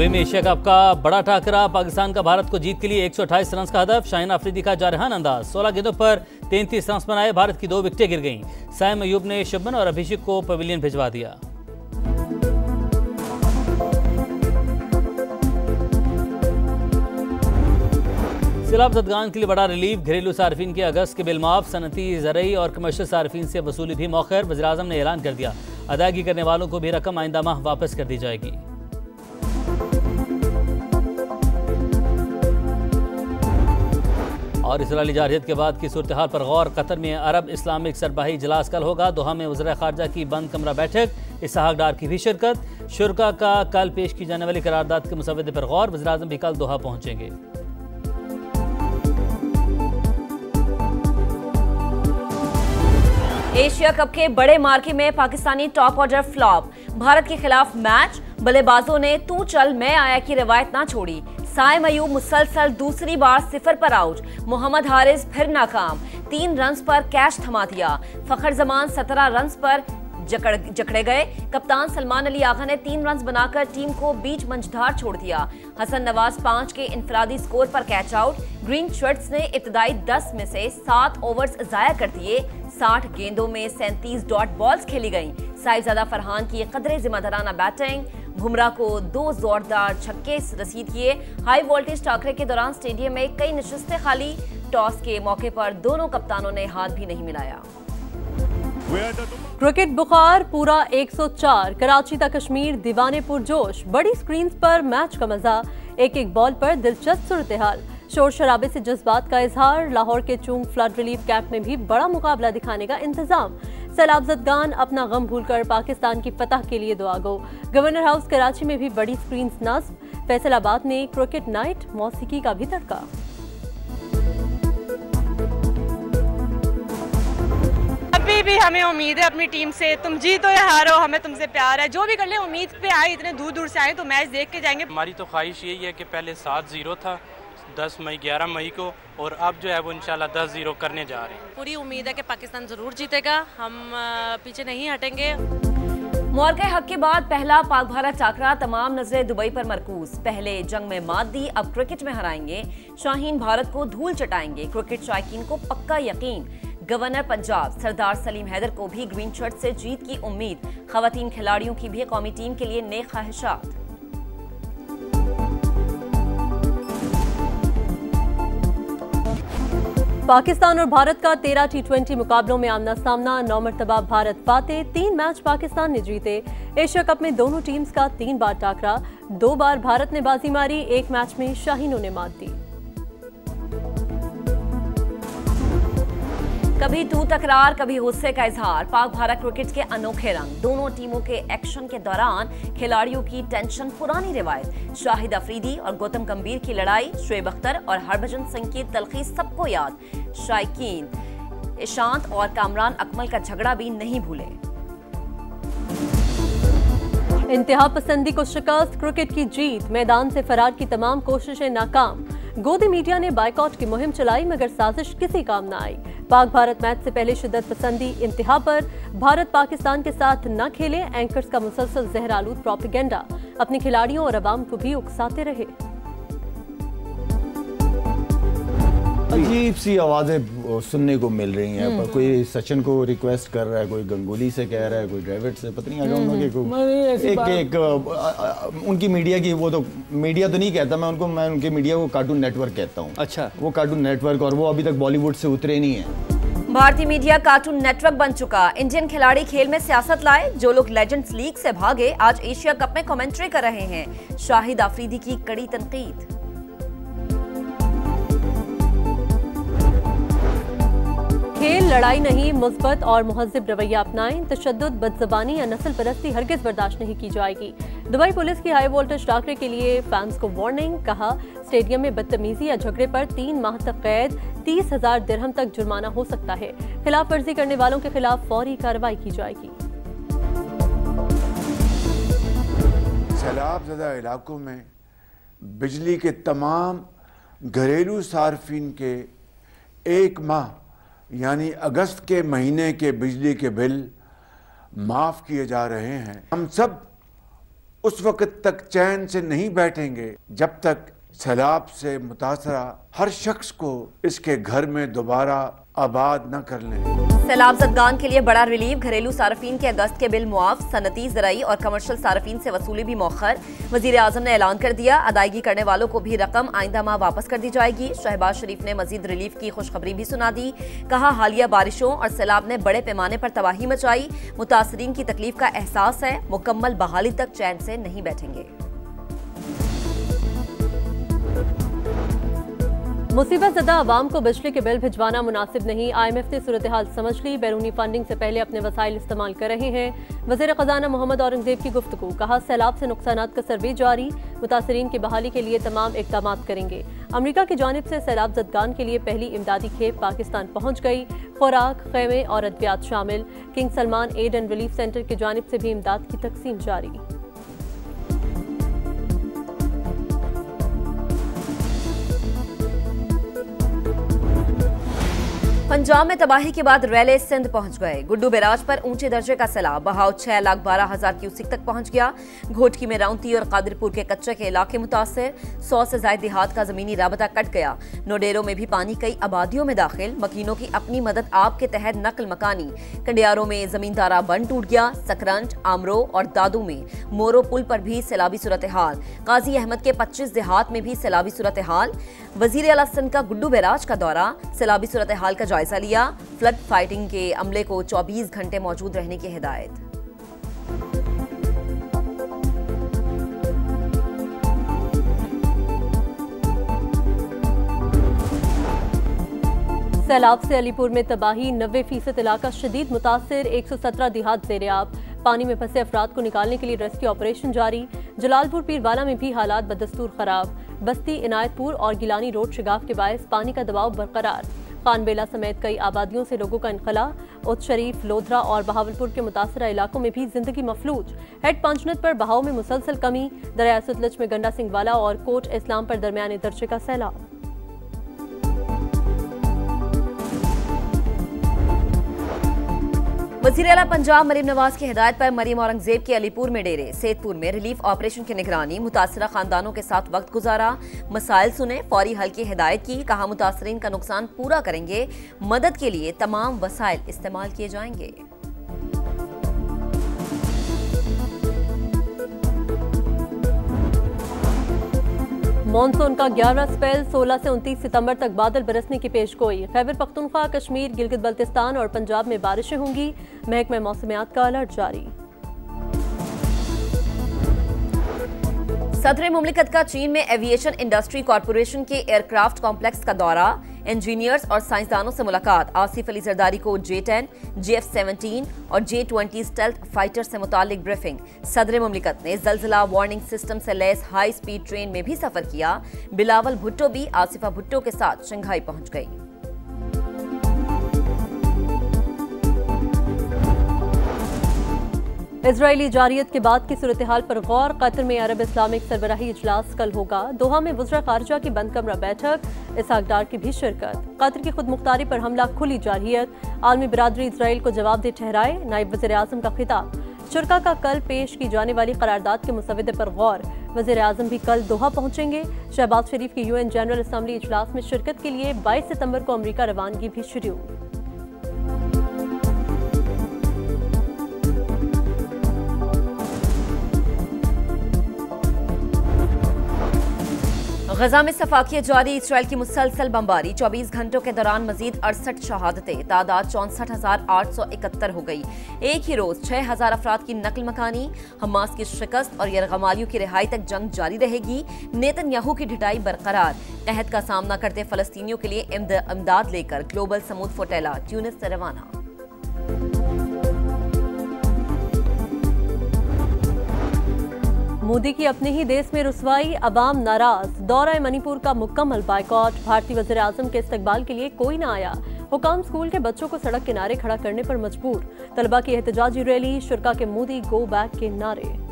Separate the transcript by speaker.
Speaker 1: Dubai में Asia cup का बड़ा टाकरा, पाकिस्तान का भारत को जीत के लिए 128 रन का हदफ। शाहीन अफरीदी का जारहान अंदाज, 16 गेंदों पर 33 रन बनाए, भारत की 2 विकेटें गिर गईं। साइम अयूब ने शुभमन और अभिषेक को पवेलियन भिजवा दिया। सैलाब ज़दगान के लिए बड़ा रिलीफ, घरेलू सार्फिन के अगस्त के बिल माफ, सनती, ज़रई और कमर्शियल सार्फिन से वसूली भी मौखर। वज़ीर-ए-आज़म ने ऐलान कर दिया, अदायगी करने वालों को भी रकम आइंदा माह वापस कर दी जाएगी। और इसराइली जारहियत के बाद की सूरत हाल पर गौर, कतर में अरब इस्लामिक सरबराही इजलास कल होगा। दोहा में वज़ीर ख़ारजा की बंद कमरा बैठक, इसहाक डार की भी शिरकत। शुरा का कल पेश की जाने वाली करारदाद के मुसवदे पर गौर, वज़ीर-ए-आज़म भी कल दोहा पहुंचेंगे।
Speaker 2: एशिया कप के बड़े मार्के में Pakistani top order flop, Bharat के खिलाफ मैच, बल्लेबाजों ने तू चल मैं आया की रिवायत ना छोड़ी। साइम अयूब मुसलसल दूसरी बार 0 पर आउट, मोहम्मद हारिस फिर नाकाम, 3 रन्स पर कैच थमा दिया। फखर जमान 17 रन्स पर जकड़े गए। कप्तान सलमान अली आगा ने 3 रन्स बनाकर टीम को बीच मंझधार छोड़ दिया। हसन नवाज 5 के इनफरादी स्कोर पर कैच आउट। ग्रीन शर्ट्स ने इब्तदाई 10 में से 7 ओवर्स जाया कर दिए। 60 गेंदों में 37 डॉट बॉल्स खेली गईं। साहिबजादा फरहान की कदरे जिम्मेदाराना बैटिंग, बुमराह को 2 जोरदार छक्के रसीद किए। हाई वोल्टेज टाकरे के दौरान स्टेडियम में कई नशिस्तें खाली, टॉस के मौके पर दोनों कप्तानों ने हाथ भी नहीं मिलाया।
Speaker 3: क्रिकेट बुखार पूरा 104, कराची तक कश्मीर दीवाने पुरजोश, बड़ी स्क्रीन पर मैच का मजा, एक बॉल पर दिलचस्प सूरत हाल, शोर शराबे से जज्बात का इजहार। लाहौर के चूंग फ्लड रिलीफ कैंप में भी बड़ा मुकाबला दिखाने का इंतजाम। सैलाब ज़दगान अपना गम भूलकर पाकिस्तान की फतह के लिए दुआ गो। गवर्नर हाउस कराची में भी बड़ी स्क्रीन नस्ब, फैसलाबाद में क्रिकेट नाइट, मौसीकी का भी तड़का।
Speaker 4: अभी भी हमें उम्मीद है अपनी टीम से, तुम जीतो या हारो हमें तुमसे प्यार है। जो भी कर ले उम्मीद पे आए, इतने दूर दूर से आए तो मैच देख के जाएंगे।
Speaker 5: हमारी तो ख्वाहिश यही है कि पहले 7-0 था 10 मई 11 मई को, और अब जो है वो इंशाल्लाह 10-0 करने जा रहे हैं।
Speaker 4: पूरी उम्मीद है कि पाकिस्तान जरूर जीतेगा, हम पीछे नहीं हटेंगे।
Speaker 2: मुआरके हक के बाद पहला पाक भारत टाकरा, तमाम नजरें दुबई पर मरकूज। पहले जंग में मात दी, अब क्रिकेट में हराएंगे। शाहीन भारत को धूल चटाएंगे, क्रिकेट शायकीन को पक्का यकीन। गवर्नर पंजाब सरदार सलीम हैदर को भी ग्रीन शर्ट से जीत की उम्मीद। खवातीन खिलाड़ियों की भी कौमी टीम के लिए नेक ख्वाहिशात।
Speaker 3: पाकिस्तान और भारत का 13 T20 मुकाबलों में आमना सामना, 9 मरतबा भारत फाते, 3 मैच पाकिस्तान ने जीते। एशिया कप में दोनों टीम्स का 3 बार टाकरा, 2 बार भारत ने बाजी मारी, 1 मैच में शाहीनों ने मात दी।
Speaker 2: कभी तू तकरार, कभी गुस्से का इजहार, पाक भारत क्रिकेट के अनोखे रंग। दोनों टीमों के एक्शन के दौरान खिलाड़ियों की टेंशन पुरानी रिवायत। शाहिद अफरीदी और गौतम गंभीर की लड़ाई, शुएब अख्तर और हरभजन सिंह की तलखी सबको याद। शायकीन ईशांत और कामरान अकमल का झगड़ा भी नहीं भूले।
Speaker 3: इंतहा पसंदी को शिकस्त, क्रिकेट की जीत, मैदान से फरार की तमाम कोशिशें नाकाम। गोदी मीडिया ने बाइकआउट की मुहिम चलाई मगर साजिश किसी काम न आई। पाक भारत मैच से पहले शिद्दत पसंदी इंतहा पर, भारत पाकिस्तान के साथ न खेले, एंकर्स का मुसलसल जहरालूद प्रोपेगेंडा, अपने खिलाड़ियों और अवाम को भी उकसाते रहे।
Speaker 6: अजीब सी आवाज़ें सुनने को मिल रही हैं, पर कोई सचिन को रिक्वेस्ट कर रहा है, कोई गंगुली से कह रहा है, कोई ड्राविड से, पता नहीं उनकी मीडिया की, वो तो मीडिया तो नहीं कहता मैं उनको, मैं उनके मीडिया को कार्टून नेटवर्क कहता हूँ। अच्छा, वो कार्टून नेटवर्क, और वो अभी तक बॉलीवुड से उतरे नहीं है।
Speaker 2: भारतीय मीडिया कार्टून नेटवर्क बन चुका। इंडियन खिलाड़ी खेल में सियासत लाए, जो लोग लेजेंड्स लीग से भागे आज एशिया कप में कमेंट्री कर रहे हैं। शाहिद अफरीदी की कड़ी तनकीद।
Speaker 3: खेल लड़ाई नहीं, मुस्बत और मुहज्जिब रवैया अपनाएं। तशद्दुद, बदज़बानी या नस्ल परस्ती हरगिज़ बर्दाश्त नहीं की जाएगी। दुबई पुलिस की हाई वोल्टेज टाकरे के लिए फैंस को वार्निंग, कहा स्टेडियम में बदतमीजी या झगड़े पर 3 माह तक कैद, 30,000 दिरहम तक जुर्माना हो सकता है। खिलाफ वर्जी करने वालों के खिलाफ फौरी कार्रवाई की जाएगी।
Speaker 7: सैलाबज़दा इलाकों में बिजली के तमाम घरेलू सार्फिन के 1 माह यानी अगस्त के महीने के बिजली के बिल माफ़ किए जा रहे हैं। हम सब उस वक्त तक चैन से नहीं बैठेंगे जब तक सैलाब से मुतासरा हर शख्स को इसके घर में दोबारा आबाद न कर लें।
Speaker 2: सैलाब ज़दगान के लिए बड़ा रिलीफ, घरेलू सार्फिन के अगस्त के बिल मुआफ, सनती, ज़राई और कमर्शियल सार्फिन से वसूली भी मौखर। वज़ीर आज़म ने ऐलान कर दिया, अदायगी करने वालों को भी रकम आइंदा माह वापस कर दी जाएगी। शहबाज शरीफ ने मजीद रिलीफ की खुशखबरी भी सुना दी। कहा, हालिया बारिशों और सैलाब ने बड़े पैमाने पर तबाही मचाई, मुतासरीन की तकलीफ का एहसास है, मुकम्मल बहाली तक चैन से नहीं बैठेंगे।
Speaker 3: मुसीबत ज़दा आवाम को बिजली के बिल भिजवाना मुनासिब नहीं, IMF ने सूरत हाल समझ ली, बैरूनी फंडिंग से पहले अपने वसाइल इस्तेमाल कर रहे हैं। वज़ीर ख़जाना मोहम्मद औरंगज़ेब की गुफ्तगू, कहा सैलाब से नुकसानात का सर्वे जारी, मुतासरीन की बहाली के लिए तमाम इक़दाम करेंगे। अमरीका की जानिब से सैलाब ज़दगान के लिए पहली इमदादी खेप पाकिस्तान पहुँच गई, खुराक, खैमे और अद्वियात शामिल। King Salman aid and relief centre की जानिब से भी इमदाद की तकसीम जारी।
Speaker 2: पंजाब में तबाही के बाद रैले सिंध पहुंच गए। गुड्डू बैराज पर ऊंचे दर्जे का सैलाब, बहाव 6,12,000 क्यूसिक तक पहुंच गया। घोटकी में राउंती और कादिरपुर के कच्चे के इलाके मुतासर, 100 से ज्यादा देहात का जमीनी राबता कट गया। नोडेरों में भी पानी कई आबादियों में दाखिल, मकीनों की अपनी मदद आप के तहत नकल मकानी। कंडियारों में जमींदारा बंद टूट गया। सकरंज, आमरो और दादू में मोरो पुल पर भी सैलाबी सूरत हाल। काजी अहमद के 25 देहात में भी सैलाबी सूरत हाल। वजीर आला सिंध का गुड्डू बैराज का दौरा, सैलाबी सूरत हाल का जायजा लिया। फ्लड फाइटिंग के अमले को 24 घंटे मौजूद रहने की हिदायत।
Speaker 3: सैलाब से अलीपुर में तबाही, 90% इलाका शदीद मुतासिर, 117 देहात ज़ेर-ए-आब। पानी में फंसे अफराद को निकालने के लिए रेस्क्यू ऑपरेशन जारी। जलालपुर पीरवाला में भी हालात बदस्तूर खराब। बस्ती, इनायतपुर और गिलानी रोड शिगाफ के बायस पानी का दबाव बरकरार। खानबेला समेत कई आबादियों से लोगों का इनखला। उत शरीफ, लोधरा और बहावलपुर के मुतासरा इलाकों में भी जिंदगी मफलूज। हेड पंचनद पर बहाव में मुसलसल कमी। दरिया सतलज में गंडा सिंह वाला और कोट इस्लाम पर दरमियाने दर्जे का सैलाब।
Speaker 2: वज़ीर आला पंजाब मरीम नवाज की हिदायत पर मरीम औरंगजेब के अलीपुर में डेरे, सेतपुर में रिलीफ ऑपरेशन की निगरानी, मुतासरा खानदानों के साथ वक्त गुजारा, मसाइल सुने, फौरी हल की हिदायत की। कहा, मुतासरीन का नुकसान पूरा करेंगे, मदद के लिए तमाम वसाइल इस्तेमाल किए जाएंगे।
Speaker 3: मॉनसून का 11वां स्पेल 16 से 29 सितंबर तक बादल बरसने की पेशगोई। खैबर पख्तूनख्वा, कश्मीर, गिलगित बल्तिस्तान और पंजाब में बारिशें होंगी। महकमा मौसमियात का अलर्ट जारी।
Speaker 2: सदर मुमलिकत का चीन में एविएशन इंडस्ट्री कॉरपोरेशन के एयरक्राफ्ट कॉम्प्लेक्स का दौरा, इंजीनियर्स और साइंसदानों से मुलाकात। आसिफ अली जरदारी को J-10, JF-17 और J-20 स्टेल्थ फाइटर से मुतालिक ब्रीफिंग। सदर मुमलिकत ने जलजिला वार्निंग सिस्टम से लैस हाई स्पीड ट्रेन में भी सफर किया। बिलावल भुट्टो भी आसिफा भुट्टो के साथ शंघाई पहुंच गई।
Speaker 3: इजरायली जारियत के बाद की सूरत हाल पर गौर। कतर में अरब इस्लामिक सरबराही इजलास कल होगा। दोहा में वज़ीर ख़ारिजा की बंद कमरा बैठक, इसहाक डार की भी शिरकत। कतर की खुद मुख्तारी पर हमला, खुली जारहियत। आलमी बिरादरी इजराइल को जवाबदेह ठहराए, नायब वज़ीर आज़म का खिताब। शुरा का कल पेश की जाने वाली करारदाद के मुसवदे पर गौर। वज़ीर आज़म भी कल दोहा पहुंचेंगे। शहबाज शरीफ की UN जनरल असम्बली इजलास में शिरकत के लिए 22 सितंबर को अमरीका रवानगी भी शुरू।
Speaker 2: गजा में सफाकियत जारी, इसराइल की मुसलसल बमबारी। 24 घंटों के दौरान मजीद 68 शहादतें, तादाद 64,871 हो गई। एक ही रोज 6,000 अफराद की नकल मकानी। हमास की शिकस्त और यरगमालियों की रिहाई तक जंग जारी रहेगी। नेतन्याहू की ढिठाई बरकरार। कहत का सामना करते फलस्तीनियों के लिए इमदाद लेकर ग्लोबल समूद फोटेला ट्यूनिस से रवाना।
Speaker 3: मोदी की अपने ही देश में रुसवाई, अवाम नाराज। दौरा मणिपुर का मुकम्मल बायकॉट। भारतीय वज़ीर आज़म के इस्तकबाल के लिए कोई न आया। हुकाम स्कूल के बच्चों को सड़क किनारे खड़ा करने पर मजबूर। तलबा की एहतजाजी रैली, शुरा के मोदी गो बैक के नारे।